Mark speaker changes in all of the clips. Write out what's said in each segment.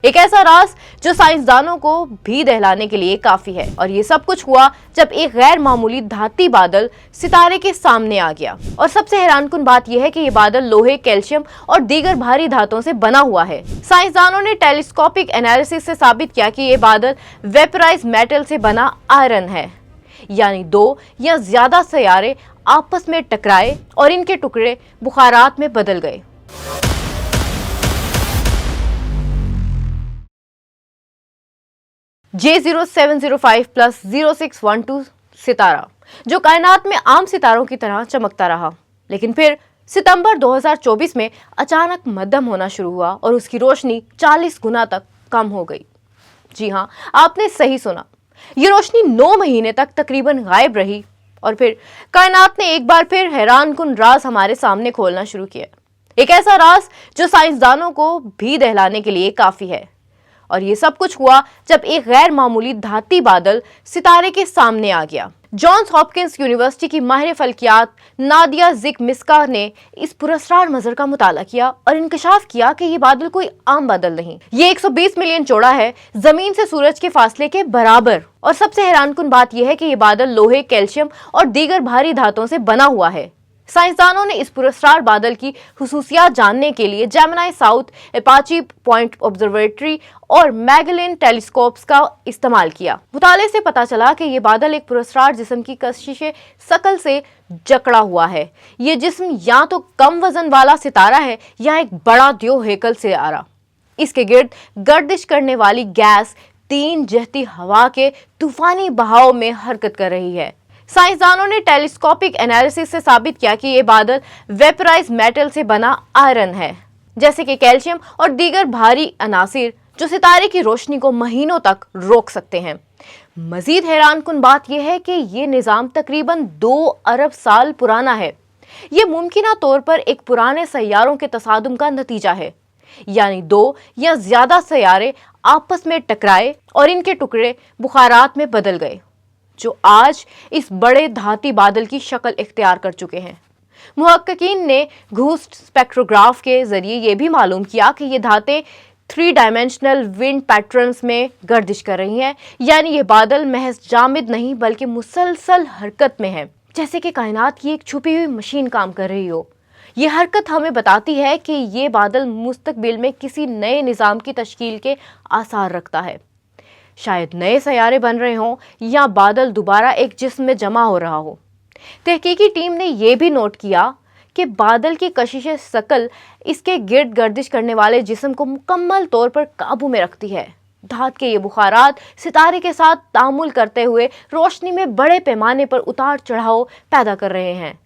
Speaker 1: एक ऐसा राज जो साइंसदानों को भी दहलाने के लिए काफी है। और ये सब कुछ हुआ जब एक गैर मामूली धाती बादल सितारे के सामने आ गया। और सबसे हैरानकुन बात यह है कि ये बादल लोहे, कैल्शियम और दीगर भारी धातुओं से बना हुआ है। साइंसदानों ने टेलीस्कोपिक एनालिसिस से साबित किया कि ये बादल वेपराइज मेटल से बना आयरन है, यानी दो या ज्यादा सैयारे आपस में टकराए और इनके टुकड़े बुखारात में बदल गए। J0705+0612 सितारा जो कायनात में आम सितारों की तरह चमकता रहा, लेकिन फिर सितंबर 2024 में अचानक मध्यम होना शुरू हुआ और उसकी रोशनी 40 गुना तक कम हो गई। जी हाँ, आपने सही सुना, ये रोशनी 9 महीने तक तकरीबन गायब रही और फिर कायनात ने एक बार फिर हैरानकुन राज हमारे सामने खोलना शुरू किया। एक ऐसा राज जो साइंसदानों को भी दहलाने के लिए काफी है। और ये सब कुछ हुआ जब एक गैर मामूली धाती बादल सितारे के सामने आ गया। जॉन्स हॉपकिंस यूनिवर्सिटी की माहिर फल्कियात नादिया ज़िक-मिस्का ने इस पुरस्कार मंजर का मुताला किया और इंकशाफ किया कि ये बादल कोई आम बादल नहीं, ये 120 मिलियन चौड़ा है, जमीन से सूरज के फासले के बराबर। और सबसे हैरानकुन बात यह है कि ये बादल लोहे, कैल्शियम और दीगर भारी धातुओं से बना हुआ है। साइंसदानों ने इस पुरस्कार बादल की खुसूसियात जानने के लिए Gemini south, Apache point observatory और मैगेलन टेलीस्कोप्स का इस्तेमाल किया। मुताले से पता चला कि ये बादल एक पुरस्कार जिस्म की कशिशे शकल से जकड़ा हुआ है। ये जिस्म या तो कम वजन वाला सितारा है या एक बड़ा द्यो हेकल से आ रहा। इसके गिर्द गर्दिश करने वाली गैस 3 जहती हवा के तूफानी बहाव में हरकत कर रही है। साइंसदानों ने टेलीस्कोपिक एनालिसिस से साबित किया कि ये बादल वेपराइज मेटल से बना आयरन है, जैसे कि कैल्शियम और दीगर भारी अनासिर जो सितारे की रोशनी को महीनों तक रोक सकते हैं। मजीद हैरानकुन बात यह है कि ये निज़ाम तकरीबन 2 अरब साल पुराना है। ये मुमकिना तौर पर एक पुराने सैयारों के तसादुम का नतीजा है, यानी 2 या ज्यादा सैयारे आपस में टकराए और इनके टुकड़े बुखारात में बदल गए, जो आज इस बड़े धाती बादल की शक्ल इख्तियार कर चुके हैं। मुहक्किकीन ने घूस स्पेक्ट्रोग्राफ के जरिए ये भी मालूम किया कि ये धातें 3 डायमेंशनल विंड पैटर्न्स में गर्दिश कर रही हैं, यानी ये बादल महज जामिद नहीं बल्कि मुसलसल हरकत में है, जैसे कि कायनात की एक छुपी हुई मशीन काम कर रही हो। ये हरकत हमें बताती है कि ये बादल मुस्तकबिल में किसी नए निज़ाम की तश्कील के आसार रखता है। शायद नए सैयारे बन रहे हों या बादल दोबारा एक जिस्म में जमा हो रहा हो। तहकीकी टीम ने यह भी नोट किया कि बादल की कशिशे शकल इसके गिर्द गर्दिश करने वाले जिस्म को मुकम्मल तौर पर काबू में रखती है। धात के ये बुखारात सितारे के साथ तामुल करते हुए रोशनी में बड़े पैमाने पर उतार चढ़ाव पैदा कर रहे हैं।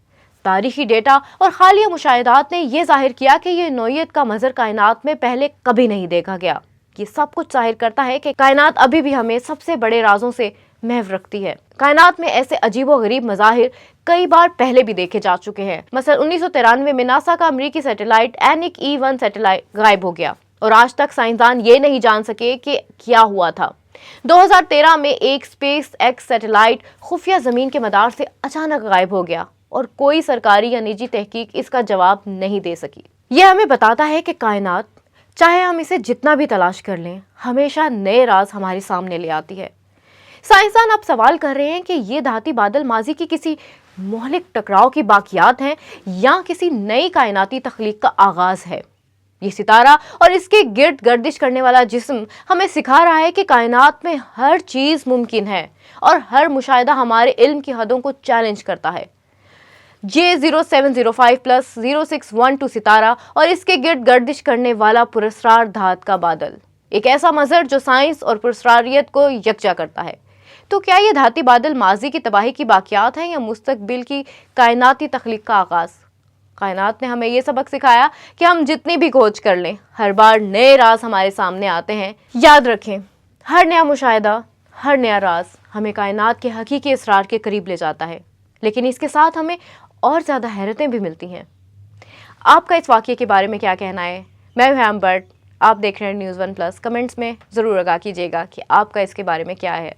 Speaker 1: तारीखी डेटा और हालिया मुशाहिदात ने यह जाहिर किया कि यह नौइयत का मंजर कायनात में पहले कभी नहीं देखा गया। ये सब कुछ जाहिर करता है कि कायनात अभी भी हमें सबसे बड़े राजों से महव रखती है। कायनात में ऐसे अजीबो-गरीब मज़ाहिर कई बार पहले भी देखे जा चुके हैं। मसलन 1993 में नासा का अमेरिकी सैटेलाइट एनिक E1 सैटेलाइट गायब हो गया और आज तक साइंसदान ये नहीं जान सके कि क्या हुआ था। 2013 में एक स्पेस एक्स सैटेलाइट खुफिया जमीन के मदार से अचानक गायब हो गया और कोई सरकारी या निजी तहकीक इसका जवाब नहीं दे सकी। यह हमें बताता है कि कायनात, चाहे हम इसे जितना भी तलाश कर लें, हमेशा नए राज हमारे सामने ले आती है। साइंसदान अब सवाल कर रहे हैं कि ये धाती बादल माजी की किसी मोहलिक टकराव की बाकियात हैं या किसी नई कायनाती तख्लीक का आगाज है। ये सितारा और इसके गिर्द गर्दिश करने वाला जिस्म हमें सिखा रहा है कि कायनात में हर चीज मुमकिन है और हर मुशाहिदा हमारे इल्म की हदों को चैलेंज करता है। J0705+0612 सितारा और इसके गिर्द गर्दिश करने वाला पुरस्कार धात का बादल, एक ऐसा मंजर जो साइंस और पुरस्कारियत को यकजा करता है। तो क्या ये धाती बादल माजी की तबाही की बाकियात हैं या मुस्तकबिल की कायनाती तख्लीक का आगाज? कायनात ने हमें ये सबक सिखाया कि हम जितनी भी खोज कर लें, हर बार नए राज हमारे सामने आते हैं। याद रखें, हर नया मुशाहिदा, हर नया राज हमें कायनात के हकीकी इसरार के करीब ले जाता है, लेकिन इसके साथ हमें और ज़्यादा हैरतें भी मिलती हैं। आपका इस वाक़ये के बारे में क्या कहना है? मैं हूं हैम बट, आप देख रहे हैं न्यूज़ 1+। कमेंट्स में ज़रूर आगाह कीजिएगा कि आपका इसके बारे में क्या है।